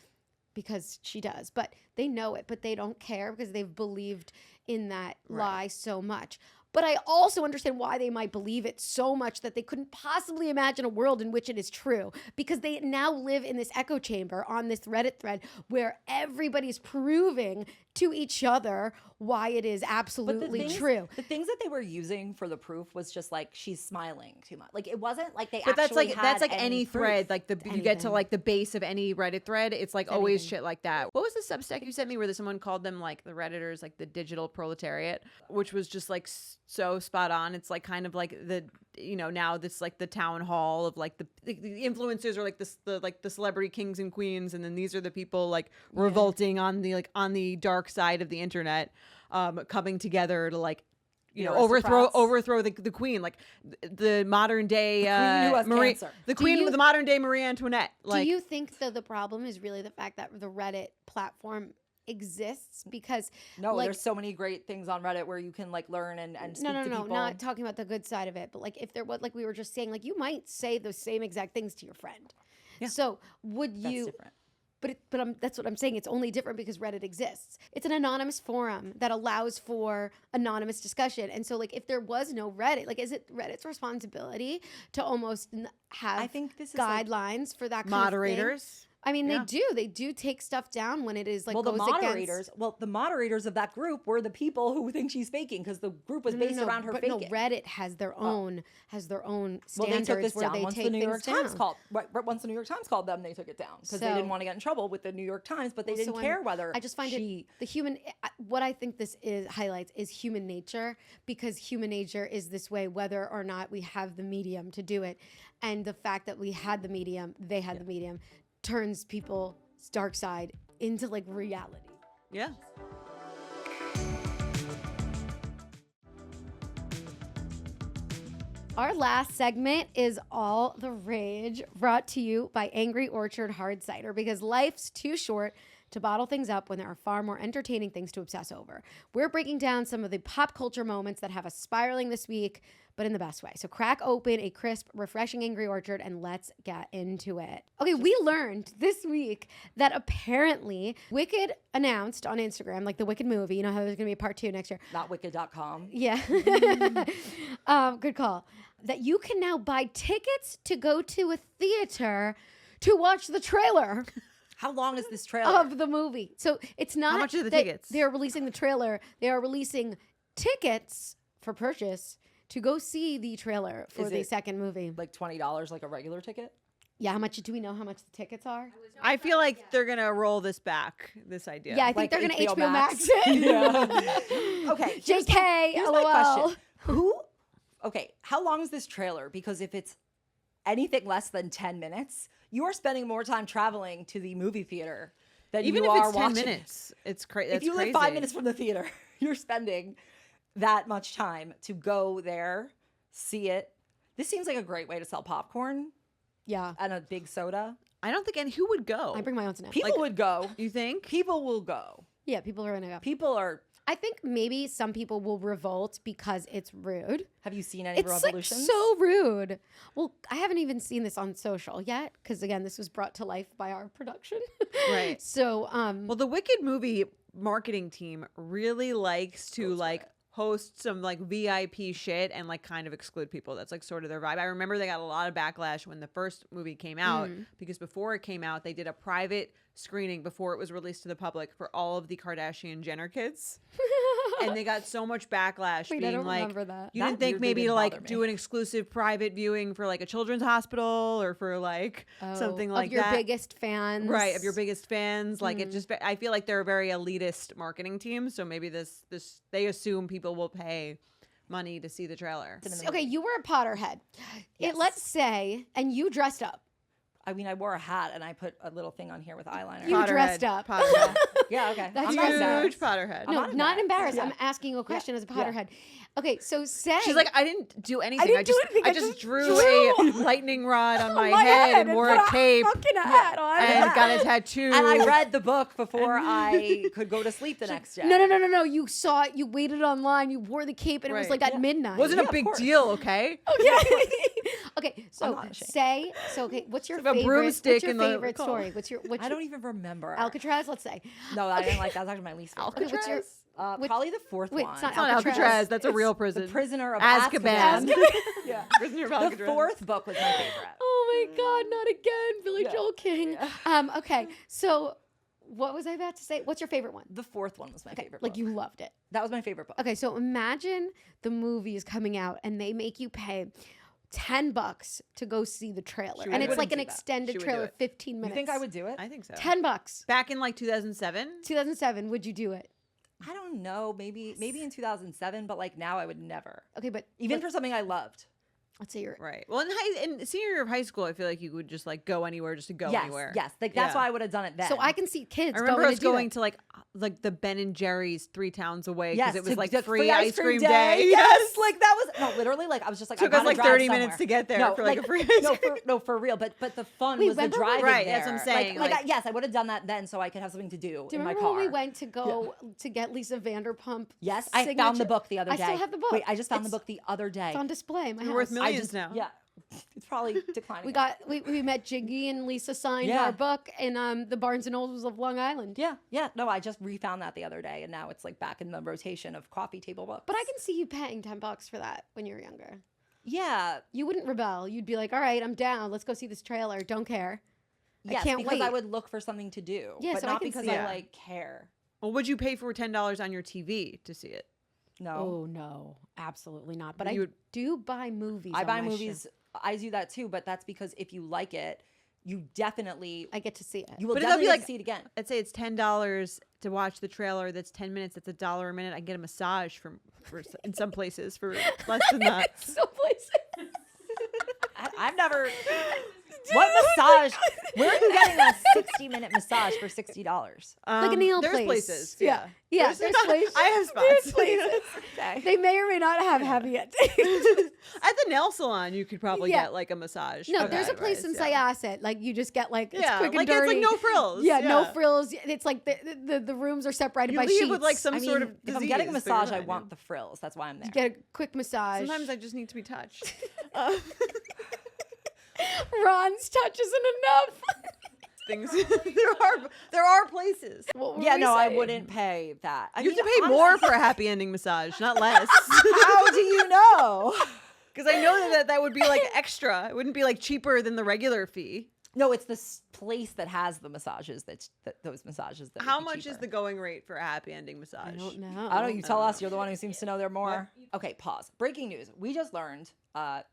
because she does. But they know it, but they don't care because they've believed in that lie so much. But I also understand why they might believe it so much that they couldn't possibly imagine a world in which it is true, because they now live in this echo chamber on this Reddit thread where everybody's proving to each other why it is absolutely true. The things that they were using for the proof was just like she's smiling too much. Like it wasn't like they But actually that's like had any proof. thread. Like you get to like the base of any Reddit thread, it's like always anything. shit like that. What was the Substack you sent me where someone called them like the Redditors, like the digital proletariat, which was just like so spot on. It's like kind of like the, now this like the town hall of like the influencers are like the celebrity kings and queens, and then these are the people like revolting on the dark side of the internet, coming together to like overthrow the queen, like the modern day the modern day Marie Antoinette. Like, do you think though the problem is really the fact that the Reddit platform exists? Because there's so many great things on Reddit where you can like learn and speak to people. Not talking about the good side of it, but like if there was, like we were just saying, like you might say the same exact things to your friend. Yeah. So would you? That's different. But that's what I'm saying. It's only different because Reddit exists. It's an anonymous forum that allows for anonymous discussion. And so, like, if there was no Reddit, like, is it Reddit's responsibility to almost have I think this guidelines is for that kind moderators? Of thing? I mean, they do take stuff down when it is like the moderators of that group were the people who think she's faking because the group was based around her faking. No, Reddit has their own standards they took this where down they once take the New York things Times down. Once the New York Times called them, they took it down because they didn't want to get in trouble with the New York Times, but they didn't care whether. I just find what I think this highlights is human nature, because human nature is this way whether or not we have the medium to do it, and the fact that we had the medium, they had the medium, turns people's dark side into like reality. Yeah. Our last segment is All the Rage, brought to you by Angry Orchard Hard Cider, because life's too short to bottle things up when there are far more entertaining things to obsess over. We're breaking down some of the pop culture moments that have us spiraling this week, but in the best way. So crack open a crisp, refreshing Angry Orchard and let's get into it. Okay, we learned this week that apparently Wicked announced on Instagram, like the Wicked movie, you know how there's going to be a part 2 next year. Not Wicked.com. Yeah. Good call. That you can now buy tickets to go to a theater to watch the trailer. How long is this trailer? Of the movie. So it's not how much are the tickets? They're releasing the trailer. They are releasing tickets for purchase to go see the trailer for the second movie. Like $20 like a regular ticket? Yeah, do we know how much the tickets are? I feel like they're going to roll this back, this idea. Yeah, I think they're going to HBO Max it. Yeah. Okay. JK, here's LOL. my question. Okay, how long is this trailer? Because if it's anything less than 10 minutes, you are spending more time traveling to the movie theater than even you if are it's 10 watching. minutes. It's crazy. If you live 5 minutes from the theater, you're spending that much time to go there, see it. This seems like a great way to sell popcorn. Yeah. And a big soda. I don't think who would go? I bring my own snacks. People would go. You think? People will go. Yeah, people are going to go. People are. I think maybe some people will revolt because it's rude. Have you seen any revolutions? It's like so rude. Well, I haven't even seen this on social yet because, again, this was brought to life by our production. Right. So, well, the Wicked movie marketing team really likes to host some like VIP shit and like kind of exclude people. That's like sort of their vibe. I remember they got a lot of backlash when the first movie came out because before it came out, they did a private screening before it was released to the public for all of the Kardashian Jenner kids. And they got so much backlash being I don't like, remember that. you didn't think maybe to like do an exclusive private viewing for like a children's hospital or for like something like of your that. biggest fans. Right, of your biggest fans. Like it just, I feel like they're a very elitist marketing team. So maybe this they assume people will pay money to see the trailer. Okay, you were a Potterhead. Yes. Let's say, and you dressed up. I mean, I wore a hat and I put a little thing on here with eyeliner. You dressed up. Potterhead. Yeah, okay. That's I'm not not huge embarrassed. Potterhead. No, not embarrassed. Yeah. I'm asking you a question as a Potterhead. Okay, so say She's like, I didn't do anything. didn't do anything. I just drew a lightning rod on my head and wore put a cape fucking hat on. and got a tattoo. And I read the book before I could go to sleep the next day. No. You saw it. You waited online. You wore the cape, and it was like at midnight. Wasn't a big deal, okay? Okay. Okay. So not ashamed. say. So okay. What's your It's like a favorite? broomstick What's your in the favorite car. story? What's your? I don't even remember. Alcatraz. Let's say. No, I didn't like that. That's actually my least favorite. Okay, what's your? Probably the fourth Wait, one. it's not It's not Alcatraz. That's a real prison. The Prisoner of Azkaban. Yeah. Prisoner of The Alcatraz. fourth book was my favorite. Oh my God! Not again, Billy Yeah. Joel King. Yeah. Okay. So, what was I about to say? What's your favorite one? The fourth one was my favorite Like book. you loved it. That was my favorite book. Okay, so imagine the movie is coming out and they make you pay $10 to go see the trailer. She And would it's like do an that. extended She would do trailer, it. 15 minutes. You think I would do it? I think so. $10. Back in like 2007. 2007, would you do it? I don't know, maybe in 2007, but like now I would never. Okay, but Even for something I loved. let's say you're Right. Well, in senior year of high school, I feel like you would just like go anywhere just to go Yes, anywhere. yes. Like that's Yeah. why I would have done it then. So I can see kids. I remember going us to do going that. to like the Ben and Jerry's 3 towns away because yes, it was like to- free ice cream day. Yes, like that was no, literally like I was just like Took I us gotta like drive 30 somewhere. minutes to get there No, for like a free ice cream. no, for real. But the fun Wait, was the remember when- driving Right, there. that's what I'm saying, Like, like- yes, I would have done that then, so I could have something to do Do you in my remember car. when we went to go to get Lisa Vanderpump? Yes, I found the signature? book the other I day. still have the book. Wait, I just found the It's- book the other day. It's on display. in My You're house. worth millions now. Yeah, it's probably declining. We met Jiggy and Lisa signed Yeah. our book in the Barnes and Nobles of Long Island. Yeah. No, I just refound that the other day, and now it's like back in the rotation of coffee table books. But I can see you paying $10 for that when you were younger. yeah, You wouldn't rebel. You'd be like, all right, I'm down. Let's go see this trailer. Don't care. yes, can't because I wait. would look for something to do, Yeah, but so I not can because see I that. like care. Well, would you pay for $10 on your TV to see it? No, Oh, no. Absolutely not. But You I would- do buy movies. I on buy my movies. I do that too, but that's because if you like it, you definitely I get to see it. you will But it'll be definitely like- get to see it again. I'd say it's $10 to watch the trailer. That's 10 minutes. That's $1 a minute. I can get a massage in some places for less than that. So places. I've never. What massage? Where are you getting a 60-minute massage for $60? Like a nail there's place. places. Yeah. Yeah, there's places. I have There's spots. places. Okay. They may or may not have heavy endings. At the nail salon, you could probably Yeah. get like a massage. No, for there's a that place in price, Syosset. Like you just get like it's Yeah, quick and like dirty. it's like no frills. Yeah, no frills. It's like the rooms are separated You by leave sheets. with like some I mean, sort of if I'm getting a disease, but you're massage, I fine, want yeah. the frills. That's why I'm there. You get a quick massage. Sometimes I just need to be touched. Ron's touch isn't enough. Things there are places. What were Yeah, we no, I saying? wouldn't pay that. I You have mean, to pay honestly- more for a happy ending massage, not less. How do you know? Because I know that would be like extra. It wouldn't be like cheaper than the regular fee. No, it's the place that has the massages. Those massages. That How would be much is cheaper. the going rate for a happy ending massage? I don't know. I don't know. You tell us. You're the one who seems to know there more. Okay, pause. Breaking news. We just learned 1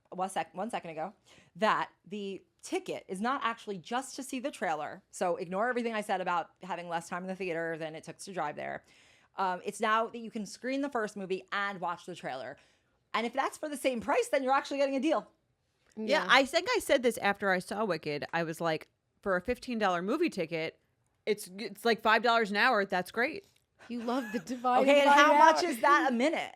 second ago that the ticket is not actually just to see the trailer. So ignore everything I said about having less time in the theater than it took to drive there. It's now that you can screen the first movie and watch the trailer. And if that's for the same price, then you're actually getting a deal. Yeah, I think I said this after I saw Wicked. I was like, for a $15 movie ticket, it's like $5 an hour. That's great. You love the divide. Okay, and by how much hour. is that a minute?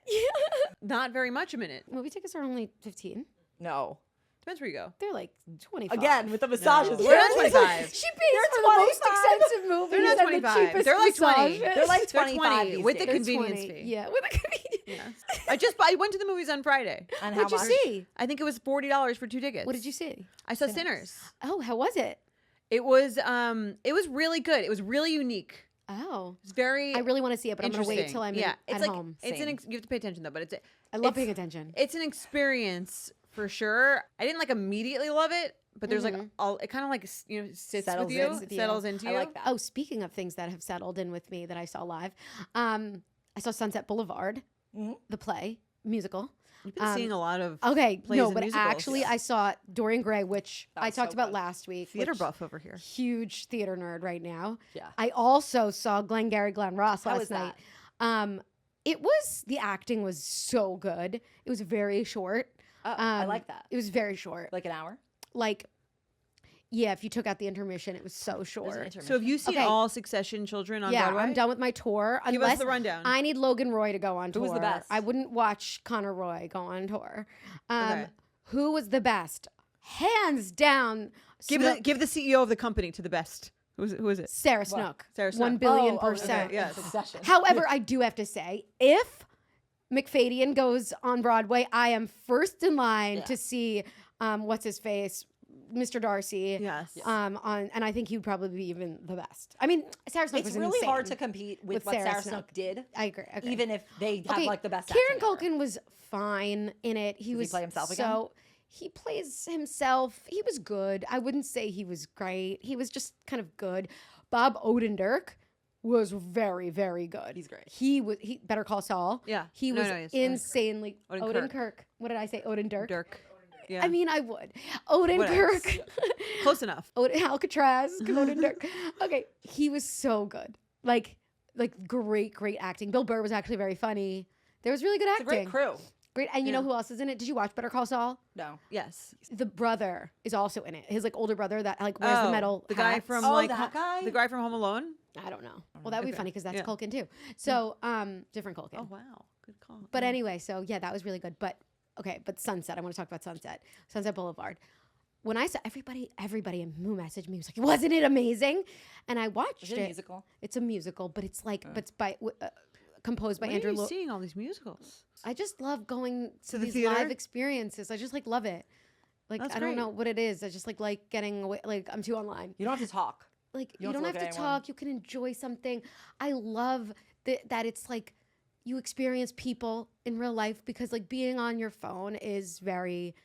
Not very much a minute. Movie tickets are only 15. No. Depends where you go. They're like 25. Again, with the massages. No. Where They're is not it? 25. She pays for the most 25. expensive movies They're not and the 25. cheapest They're like 20. massages. They're like They're 25 these with the days. convenience 20. fee. Yeah, with the convenience. Yeah. I went to the movies on Friday. And What'd how you much? see? I think it was $40 for 2 tickets. What did you see? I saw Sinners. Oh, how was it? It was really good. It was really unique. Oh, It's very I really want to see it, but I'm gonna wait interesting. till I'm yeah, at it's like home. it's Same. you have to pay attention though, but I love it's- paying attention. it's an experience for sure. I didn't like immediately love it, but there's like all it kind of like sits Settles with you, in with you. settles into I you. like that. Oh, speaking of things that have settled in with me that I saw live, I saw Sunset Boulevard, Mhm. the play musical. You've been seeing a lot of Okay, plays no, and but musicals. actually, I saw Dorian Gray, which That I was talked so about good. last week. theater which- buff over here. Huge theater nerd right now. Yeah. I also saw Glengarry Glen Ross How last was night. that? The acting was so good. It was very short. Oh, I like that. It was very short. Like an hour? Yeah, if you took out the intermission, it was so There's an short. intermission. So have you seen Okay. all Succession Children on Yeah, Broadway? I'm done with my tour. Give us Unless the rundown. I need Logan Roy to go on tour. Who was the best? I wouldn't watch Connor Roy go on tour. Okay. Who was the best? Hands down. give the CEO of the company to the best. Who is it? Sarah Snook. Sarah 1 Snook. billion Oh, percent. okay. Yes. Succession. However, I do have to say, if McFadyen goes on Broadway, I am first in line Yeah. to see what's his face, Mr. Darcy. Yes. And I think he'd probably be even the best. I mean, Sarah Snook It's was really insane. hard to compete with what Sarah Snook did, I agree. Okay. even if they have like the best. Kieran acting ever. Culkin was fine in it. He Does he was play himself so again? he plays himself. He was good. I wouldn't say he was great. He was just kind of good. Bob Odenkirk was very, very good. He's great. He Better Call Saul. Yeah. He No, was no, yes, insanely Odenkirk. Odenkirk. What did I say? Odenkirk. Dirk. Yeah. I mean, I would. Odenkirk. Close enough. Alcatraz. Odenkirk. Okay, he was so good. Like like great acting. Bill Burr was actually very funny. There was really good It's a acting. great crew. Great, and you know who else is in it? Did you watch Better Call Saul? No. Yes. The brother is also in it. His like older brother that like wears the metal. The guy hats. from that guy? the guy from Home Alone. I don't know. Well, that would be funny because that's Yeah. Culkin too. So different Culkin. Oh wow, good call. But anyway, so yeah, that was really good. But okay, but Sunset. I want to talk about Sunset Boulevard. When I saw everybody who messaged me was like, "Wasn't it amazing?" And I watched Is it a musical? It's a musical, but it's like, but it's by composed by When Andrew. are you seeing all these musicals? I just love going to the these theater? live experiences. I just like love it. Like That's I don't great. know what it is. I just like getting away. Like I'm too online. You don't have to talk. Like You you don't don't have have to to look at talk. You can enjoy something. I love that it's like you experience people in real life because like being on your phone is very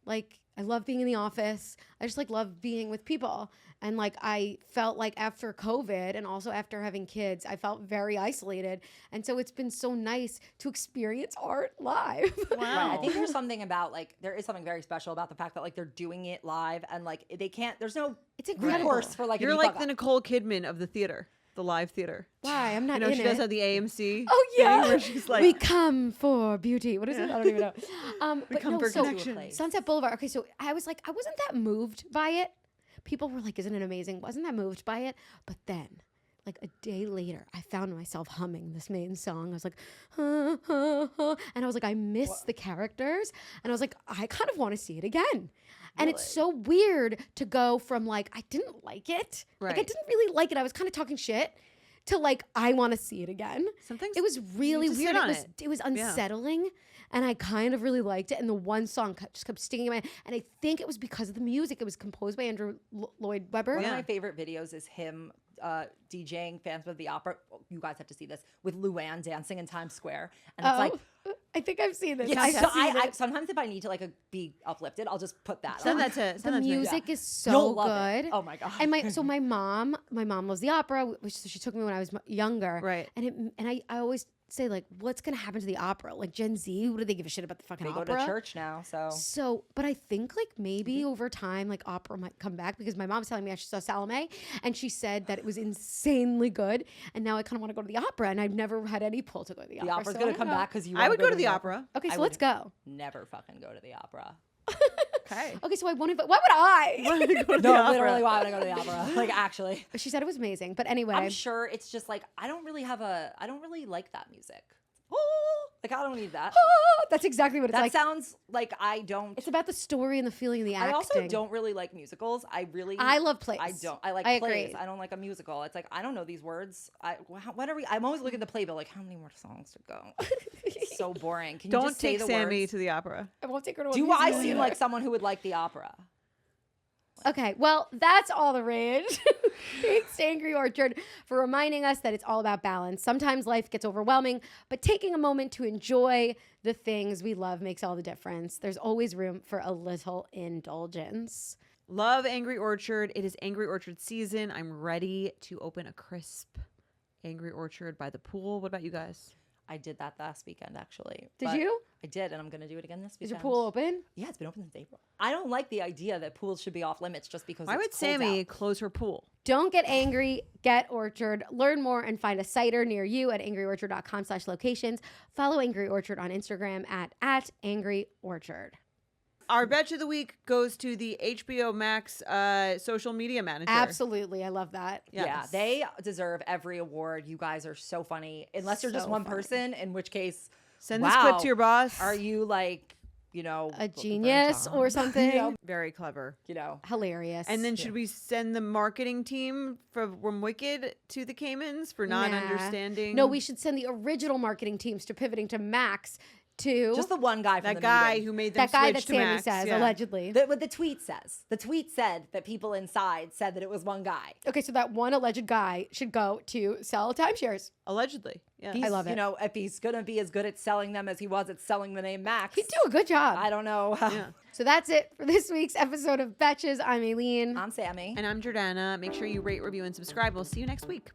like I love being in the office. I just like love being with people. And like I felt like after COVID and also after having kids, I felt very isolated. And so it's been so nice to experience art live. Wow. Right. I think there's something about like there is something very special about the fact that like they're doing it live and like they can't. There's no It's incredible. recourse for like. if You're you like fuck the up. Nicole Kidman of the theater, the live theater. Why? I'm not You know, in she it. does have the AMC. Oh thing yeah, where she's like, we come for beauty. What is it? I don't even know. But come no, for so connection. Sunset Boulevard. Okay, so I was like, I wasn't that moved by it. People were like, "Isn't it amazing?" Wasn't that moved by it? But then, like a day later, I found myself humming this main song. I was like, and I was like, I miss the characters, and I was like, I kind of want to see it again. And it's so weird to go from like I didn't like it, like I Right. didn't really like it. I was kind of talking shit. To like, I want to see it again. Something's- It was really just sit weird. on It was unsettling, and I kind of really liked it. And the one song just kept stinging in my head. And I think it was because of the music. It was composed by Andrew Lloyd Webber. One of my favorite videos is him DJing Phantom of the Opera. You guys have to see this with Luann dancing in Times Square, and it's like. I think I've seen this. Yeah, I've so seen I it. sometimes if I need to like be uplifted, I'll just put that. Send on. that to. Send The that to me. music is so You'll love it. good. Oh my God. And my mom loves the opera, which so she took me when I was younger. Right. And I always say like, what's gonna happen to the opera? Like Gen Z, what do they give a shit about the fucking They go opera? to church now, so So, but I think like maybe over time, like opera might come back because my mom's telling me I saw Salome and she said that it was insanely good. And now I kind of want to go to the opera and I've never had any pull to go to the opera. the opera's so I gonna don't come know. back because you. I would go to the opera. Okay, so I let's go. Never fucking go to the opera. Okay. Okay, so I won't invite. Why would I? Go to the No, opera. literally, why would I go to the opera? Like actually, She said it was amazing. But anyway, I'm sure it's just like I don't really like that music. Like I don't need that. that's exactly what it's That like. sounds like I don't. It's about the story and the feeling and the I acting. also don't really like musicals. I love plays. I don't. I like I plays. agree. I don't like a musical. It's like I don't know these words. When are we? I'm always looking at the playbill. Like how many more songs to go? It's so boring. Can you Don't just say take the Sami words? to the opera. I won't take her to a Do I musical seem either. like someone who would like the opera? Okay, well, that's all the rage. Thanks to Angry Orchard for reminding us that it's all about balance. Sometimes life gets overwhelming, but taking a moment to enjoy the things we love makes all the difference. There's always room for a little indulgence. Love Angry Orchard. It is Angry Orchard season. I'm ready to open a crisp Angry Orchard by the pool. What about you guys? I did that last weekend, actually. Did But you? I did, and I'm going to do it again this Is weekend. your pool open? Yeah, it's been open since April. I don't like the idea that pools should be off limits just because Why it's would cold Sami out. close her pool? Don't get angry, get Orchard. Learn more and find a cider near you at angryorchard.com/locations. Follow Angry Orchard on Instagram at Angry Orchard. Our Betch of the week goes to the HBO Max social media manager. Absolutely. I love that. Yes. Yeah, they deserve every award. You guys are so funny. Unless you're just So one funny. person, in which case, Send this clip to your boss. Are you like, A genius or something. Very clever. Hilarious. And then should we send the marketing team from Wicked to the Caymans for not Nah. understanding? No, we should send the original marketing teams to pivoting to Max to just the one guy from that the guy meeting. who made them that guy switch that to Sami Max. says, Yeah. allegedly. What the tweet says. The tweet said that people inside said that it was one guy. Okay, so that one alleged guy should go to sell timeshares. Allegedly. Yeah. He's, I love it. You know, if he's going to be as good at selling them as he was at selling the name Max, He'd do a good job. I don't know. Yeah. So that's it for this week's episode of Betches. I'm Aleen. I'm Sami. And I'm Jordana. Make sure you rate, review, and subscribe. We'll see you next week.